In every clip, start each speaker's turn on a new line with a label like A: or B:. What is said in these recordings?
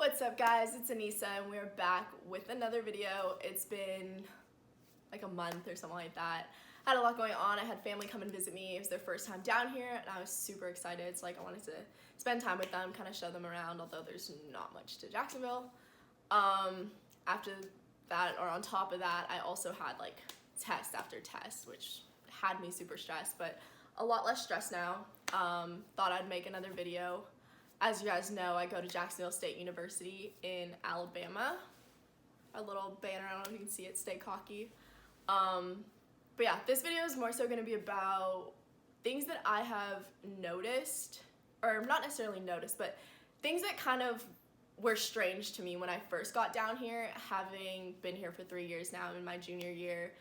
A: What's up guys, it's Anissa and we're back with another video. It's been like a month or something like that. I had a lot going on. I had family come and visit me. It was their first time down here and I was super excited. So I wanted to spend time with them, kind of show them around, although there's not much to Jacksonville. After that, or on top of that, I also had like test after test, which had me super stressed, but a lot less stressed now. Thought I'd make another video. As you guys know, I go to Jacksonville State University in Alabama. A little banner, I don't know if you can see it, stay cocky. But yeah, this video is more so going to be about things that I have noticed, or not necessarily noticed, but things that kind of were strange to me when I first got down here. Having been here for 3 years now, I'm in my junior year,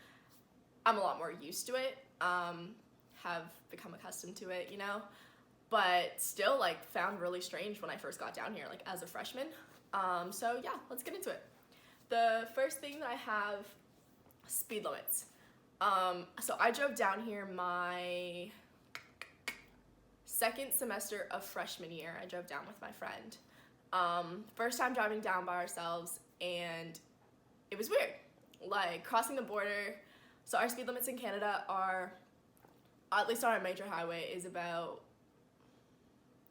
A: I'm a lot more used to it, have become accustomed to it, you know? But still like found really strange when I first got down here, like as a freshman. So yeah, let's get into it. The first thing that I have, speed limits. So I drove down here my second semester of freshman year. I drove down with my friend. First time driving down by ourselves, and it was weird. Like crossing the border. So our speed limits in Canada are, at least on our major highway, is about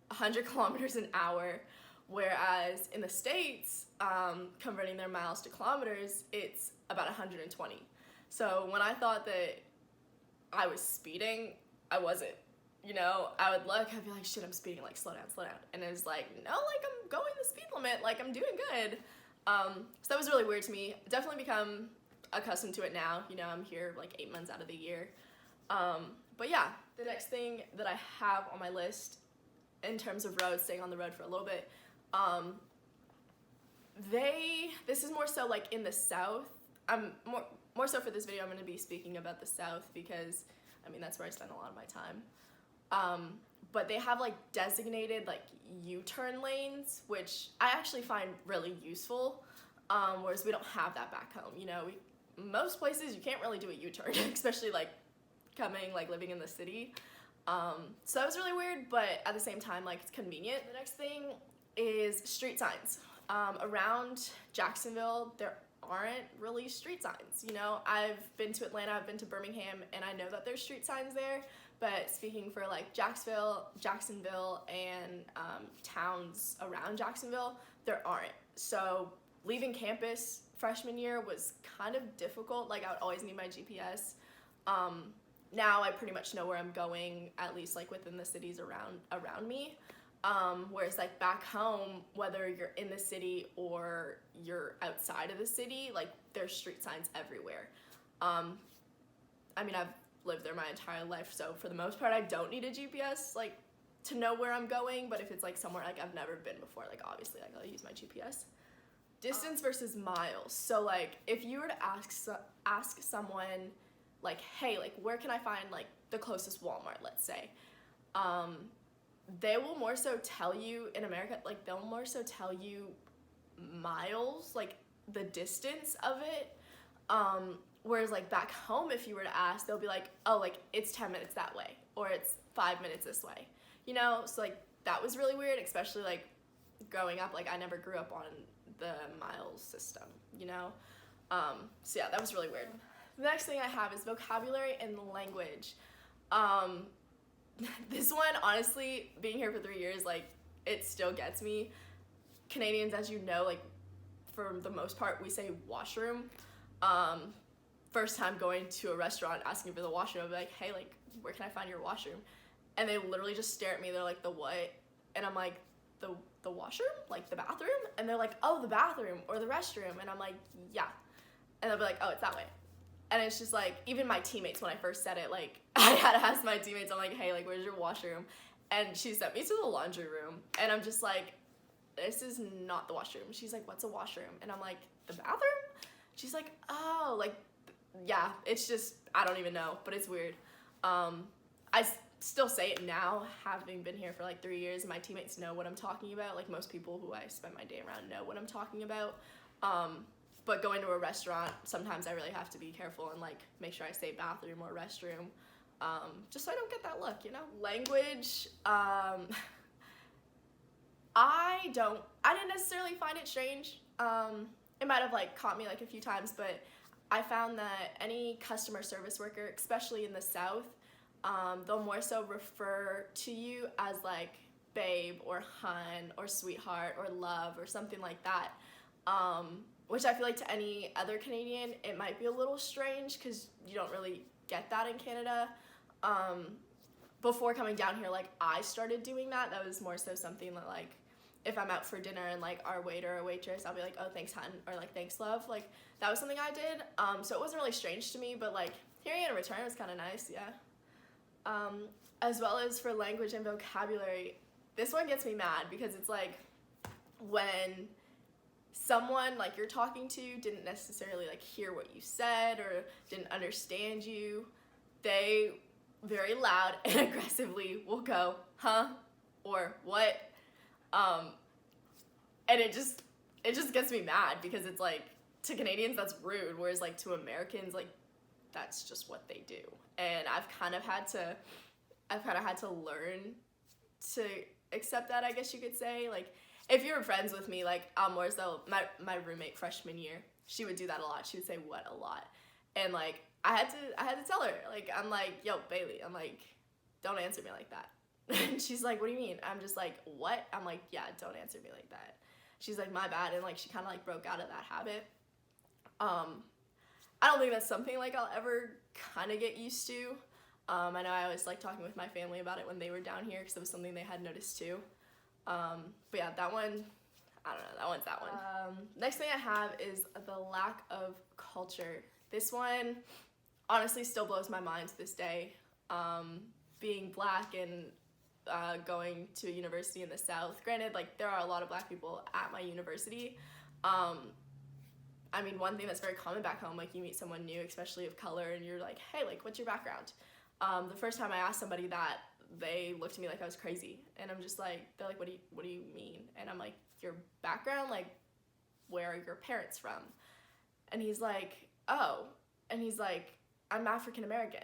A: 100 kilometers an hour, whereas in the States, converting their miles to kilometers, it's about 120. So when I thought that I was speeding, I wasn't, you know. I would look, I'd be like, shit, I'm speeding, like slow down. And it was like, no, like I'm going the speed limit, like I'm doing good. So that was really weird to me. Definitely become accustomed to it now, you know. I'm here like 8 months out of the year. But yeah, the next thing that I have on my list in terms of roads, staying on the road for a little bit, this is more so like in the South. More so for this video, I'm going to be speaking about the South because, I mean, that's where I spend a lot of my time. But they have like designated like U-turn lanes, which I actually find really useful, whereas we don't have that back home. You know, most places you can't really do a U-turn, especially like living in the city. So that was really weird, but at the same time, like, it's convenient. The next thing is street signs. Around Jacksonville, there aren't really street signs, you know. I've been to Atlanta, I've been to Birmingham, and I know that there's street signs there, but speaking for like Jacksonville, and towns around Jacksonville, there aren't. So leaving campus freshman year was kind of difficult. Like, I would always need my GPS. Now I pretty much know where I'm going, at least like within the cities around me. Whereas like back home, whether you're in the city or you're outside of the city, like there's street signs everywhere. I mean, I've lived there my entire life, so for the most part, I don't need a GPS like to know where I'm going. But if it's like somewhere like I've never been before, like obviously like I'll use my GPS. Distance versus miles. So like if you were to ask someone, like, hey, like, where can I find, like, the closest Walmart, let's say, they will more so tell you, in America, like, they'll more so tell you miles, like, the distance of it, whereas, like, back home, if you were to ask, they'll be like, oh, like, it's 10 minutes that way, or it's 5 minutes this way, you know. So, like, that was really weird, especially, like, growing up. Like, I never grew up on the miles system, you know. So, yeah, that was really weird. The next thing I have is vocabulary and language. This one, honestly, being here for 3 years, like, it still gets me. Canadians, as you know, like, for the most part, we say washroom. First time going to a restaurant, asking for the washroom, I'll be like, hey, like, where can I find your washroom? And they literally just stare at me. They're like, the what? And I'm like, the washroom? Like, the bathroom? And they're like, oh, the bathroom or the restroom. And I'm like, yeah. And they'll be like, oh, it's that way. And it's just like, even my teammates, when I first said it, like, I had to ask my teammates, I'm like, hey, like, where's your washroom? And she sent me to the laundry room. And I'm just like, this is not the washroom. She's like, what's a washroom? And I'm like, the bathroom? She's like, oh, like, yeah, it's just, I don't even know, but it's weird. I still say it now, having been here for like 3 years, and my teammates know what I'm talking about. Like, most people who I spend my day around know what I'm talking about. But going to a restaurant, sometimes I really have to be careful and like make sure I say bathroom or restroom, just so I don't get that look, you know. Language, I didn't necessarily find it strange. It might have like caught me like a few times, but I found that any customer service worker, especially in the South, they'll more so refer to you as like babe or hun or sweetheart or love or something like that. Which I feel like to any other Canadian, it might be a little strange because you don't really get that in Canada. Before coming down here, like I started doing that. That was more so something that like if I'm out for dinner and like our waiter or waitress, I'll be like, oh, thanks, hun, or like, thanks, love. Like that was something I did. So it wasn't really strange to me, but like hearing it in return was kind of nice, yeah. As well as for language and vocabulary, this one gets me mad because it's like when someone like you're talking to didn't necessarily like hear what you said or didn't understand you, they very loud and aggressively will go, huh, or what, and it just gets me mad because it's like to Canadians that's rude, whereas like to Americans like that's just what they do, and I've kind of had to learn to accept that, I guess you could say. Like if you're friends with me, like more so my roommate freshman year, she would do that a lot. She would say what a lot, and like I had to tell her, like I'm like, yo Bailey, I'm like, don't answer me like that. And she's like, what do you mean? I'm just like, what? I'm like, yeah, don't answer me like that. She's like, my bad, and like she kind of like broke out of that habit. I don't think that's something like I'll ever kind of get used to. I know I always like talking with my family about it when they were down here because it was something they had noticed too. But yeah, that one, I don't know, that one's that one. Next thing I have is the lack of culture. This one honestly still blows my mind to this day. Being black and going to a university in the South. Granted, like there are a lot of black people at my university. I mean, one thing that's very common back home, like you meet someone new, especially of color, and you're like, hey, like what's your background? The first time I asked somebody that, they looked at me like I was crazy, and I'm just like, they're like, what do you mean? And I'm like, your background, like where are your parents from? And he's like, oh, and he's like, I'm African American,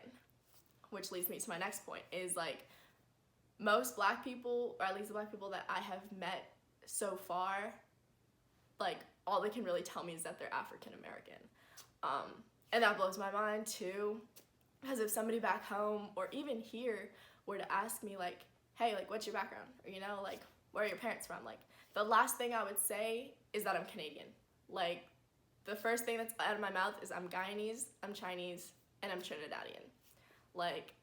A: which leads me to my next point, is like most black people, or at least the black people that I have met so far, like all they can really tell me is that they're African American. And that blows my mind too, because if somebody back home or even here were to ask me like, hey, like what's your background? Or you know, like where are your parents from? Like the last thing I would say is that I'm Canadian. Like the first thing that's out of my mouth is I'm Guyanese, I'm Chinese, and I'm Trinidadian. Like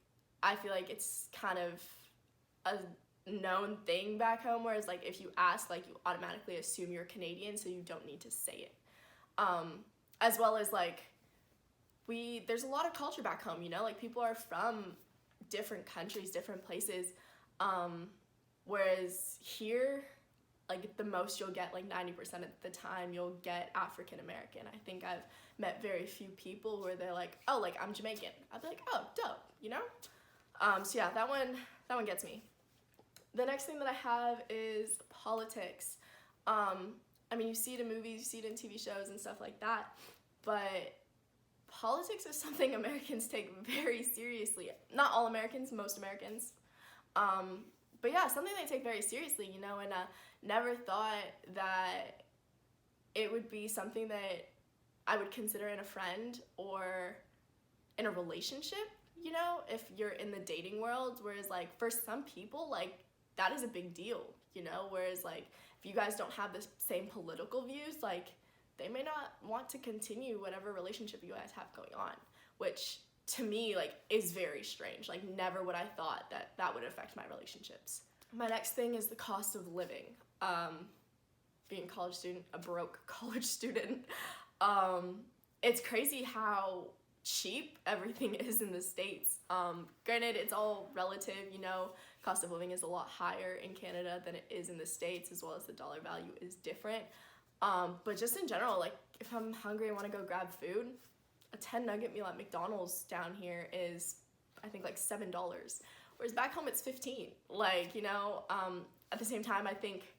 A: I feel like it's kind of a known thing back home, whereas like if you ask, like you automatically assume you're Canadian, so you don't need to say it. As well as like there's a lot of culture back home, you know, like people are from different countries, different places, whereas here, like the most you'll get, like 90% of the time you'll get African American. I think I've met very few people where they're like, oh, like I'm Jamaican. I'd be like, oh, dope, you know? So yeah, that one gets me. The next thing that I have is politics. I mean, you see it in movies, you see it in TV shows and stuff like that, but politics is something Americans take very seriously. Not all Americans, most Americans. But yeah, something they take very seriously, you know, and never thought that it would be something that I would consider in a friend or in a relationship, you know, if you're in the dating world, whereas like for some people, like that is a big deal, you know, whereas like if you guys don't have the same political views, like they may not want to continue whatever relationship you guys have going on, which to me like is very strange. Like never would I thought that that would affect my relationships. My next thing is the cost of living. Being a college student, a broke college student, it's crazy how cheap everything is in the States. Granted, it's all relative, you know, cost of living is a lot higher in Canada than it is in the States, as well as the dollar value is different. But just in general, like if I'm hungry and want to go grab food, a 10 nugget meal at McDonald's down here is, I think, like $7. Whereas back home it's 15. Like, you know, at the same time, I think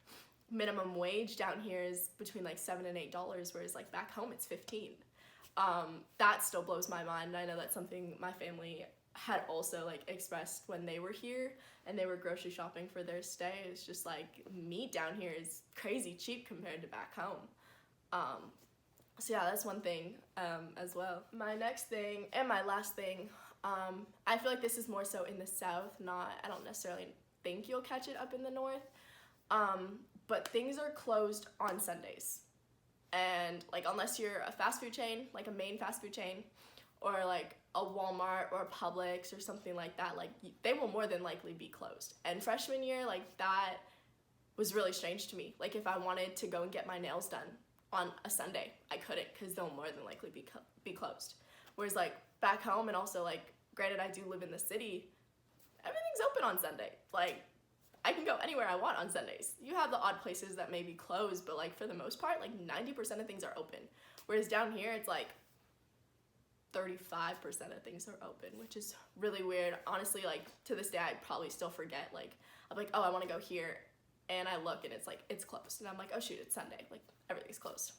A: minimum wage down here is between like $7 and $8, whereas like back home it's 15. That still blows my mind. I know that's something my family had also like expressed when they were here and they were grocery shopping for their stay. It's just like meat down here is crazy cheap compared to back home. So yeah, that's one thing as well. My next thing and my last thing, I feel like this is more so in the South, I don't necessarily think you'll catch it up in the North, but things are closed on Sundays. And like unless you're a fast food chain, like a main fast food chain, or like a Walmart or Publix or something like that, like they will more than likely be closed. And freshman year, like that was really strange to me. Like if I wanted to go and get my nails done on a Sunday, I couldn't because they'll more than likely be closed. Whereas like back home, and also like granted I do live in the city, everything's open on Sunday. Like I can go anywhere I want on Sundays. You have the odd places that may be closed, but like for the most part, like 90% of things are open. Whereas down here, it's like 35% of things are open, which is really weird. Honestly, like to this day, I probably still forget. Like I'm like, oh, I want to go here, and I look and it's like it's closed, and I'm like, oh shoot, it's Sunday. Like everything's closed.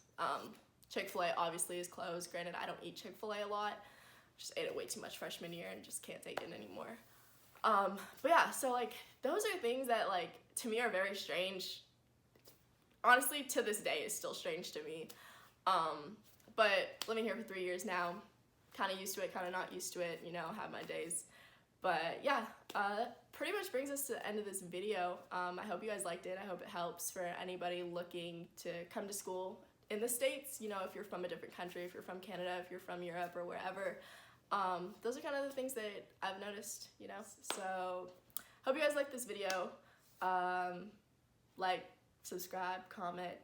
A: Chick-fil-A obviously is closed. Granted, I don't eat Chick-fil-A a lot. Just ate it way too much freshman year and just can't take it anymore. But yeah, so like those are things that like to me are very strange. Honestly, to this day is still strange to me. But living here for 3 years now, kind of used to it, kind of not used to it, you know, have my days. But yeah, that pretty much brings us to the end of this video. I hope you guys liked it. I hope it helps for anybody looking to come to school in the States, you know, if you're from a different country, if you're from Canada, if you're from Europe or wherever. Those are kind of the things that I've noticed, you know. So hope you guys like this video. Like, subscribe, comment.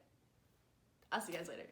A: I'll see you guys later.